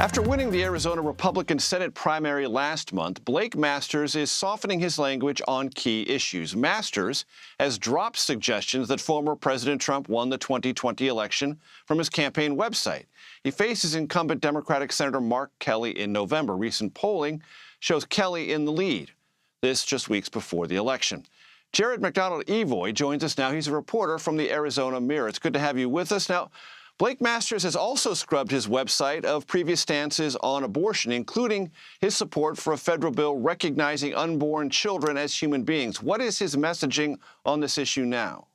After winning the Arizona Republican Senate primary last month, Blake Masters is softening his language on key issues. Masters has dropped suggestions that former President Trump won the 2020 election from his campaign website. He faces incumbent Democratic Senator Mark Kelly in November. Recent polling shows Kelly in the lead. This just weeks before the election. Jared McDonald-Evoy joins us now. He's a reporter from the Arizona Mirror. It's good to have you with us. Now, Blake Masters has also scrubbed his website of previous stances on abortion, including his support for a federal bill recognizing unborn children as human beings. What is his messaging on this issue now?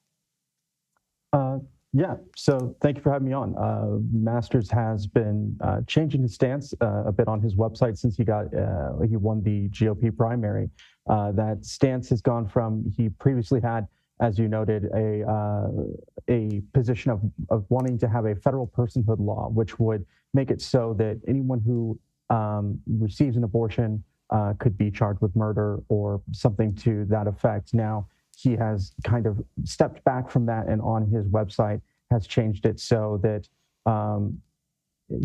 So thank you for having me on. Masters has been changing his stance a bit on his website since he won the GOP primary. That stance has gone from, he previously had, as you noted, a position of wanting to have a federal personhood law, which would make it so that anyone who receives an abortion could be charged with murder or something to that effect. Now, he has kind of stepped back from that, and on his website has changed it so that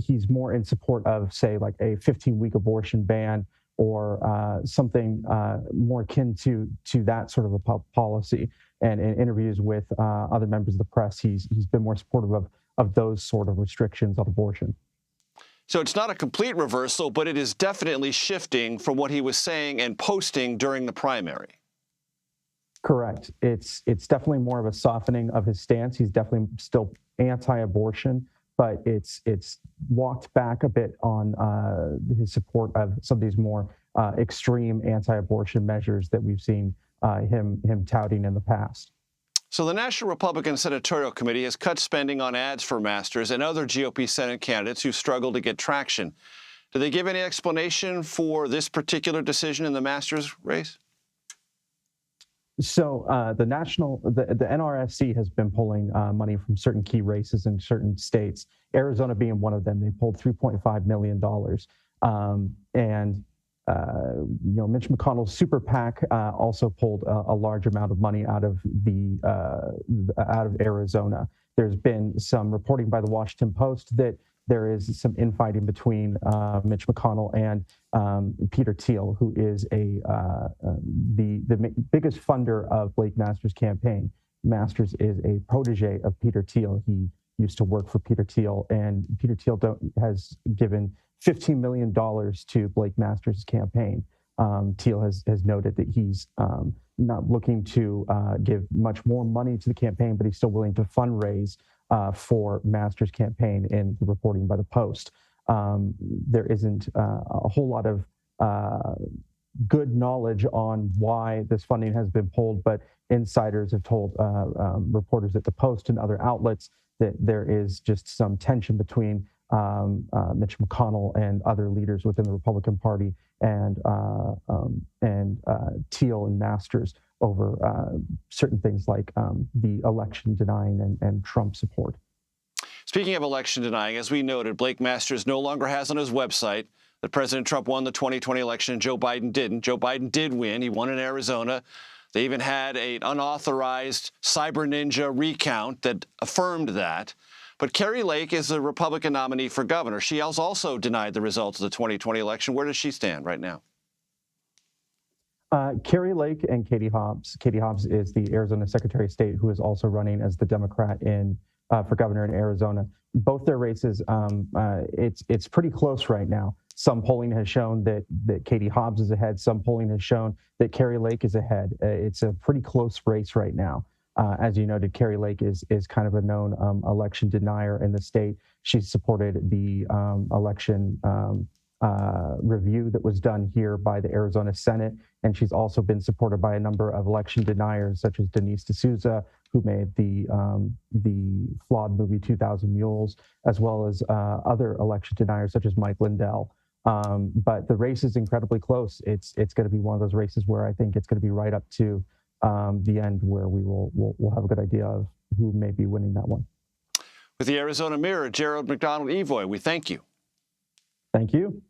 he's more in support of, say, like a 15-week abortion ban or something more akin to that sort of a policy. And in interviews with other members of the press, he's been more supportive of those sort of restrictions on abortion. So it's not a complete reversal, but it is definitely shifting from what he was saying and posting during the primary. Correct. It's definitely more of a softening of his stance. He's definitely still anti-abortion, but it's walked back a bit on his support of some of these more extreme anti-abortion measures that we've seen him touting in the past. So the National Republican Senatorial Committee has cut spending on ads for Masters and other GOP Senate candidates who struggle to get traction. Do they give any explanation for this particular decision in the Masters race? So the NRSC has been pulling money from certain key races in certain states, Arizona being one of them. They pulled $3.5 million. Mitch McConnell's super PAC also pulled a large amount of money out of Arizona. There's been some reporting by the Washington Post that there is some infighting between Mitch McConnell and Peter Thiel, who is the biggest funder of Blake Masters' campaign. Masters is a protege of Peter Thiel. He used to work for Peter Thiel, and Peter Thiel has given $15 million to Blake Masters' campaign. Thiel has noted that he's not looking to give much more money to the campaign, but he's still willing to fundraise for Masters' campaign in the reporting by the Post. There isn't a whole lot of good knowledge on why this funding has been pulled, but insiders have told reporters at the Post and other outlets that there is just some tension between Mitch McConnell and other leaders within the Republican Party and Thiel and Masters over certain things like the election denying and Trump support. Speaking of election denying, as we noted, Blake Masters no longer has on his website that President Trump won the 2020 election and Joe Biden didn't. Joe Biden did win. He won in Arizona. They even had an unauthorized cyber ninja recount that affirmed that. But Kari Lake is the Republican nominee for governor. She has also denied the results of the 2020 election. Where does she stand right now? Kari Lake and Katie Hobbs. Katie Hobbs is the Arizona Secretary of State, who is also running as the Democrat for governor in Arizona. Both their races, it's pretty close right now. Some polling has shown that Katie Hobbs is ahead. Some polling has shown that Kari Lake is ahead. It's a pretty close race right now. As you noted, Kari Lake is kind of a known election denier in the state. She supported the election review that was done here by the Arizona Senate, and she's also been supported by a number of election deniers, such as Denise D'Souza, who made the flawed movie 2000 Mules, as well as other election deniers, such as Mike Lindell. But the race is incredibly close. It's going to be one of those races where I think it's going to be right up to the end, where we'll have a good idea of who may be winning that one. With the Arizona Mirror, Jared McDonald-Evoy, we thank you. Thank you.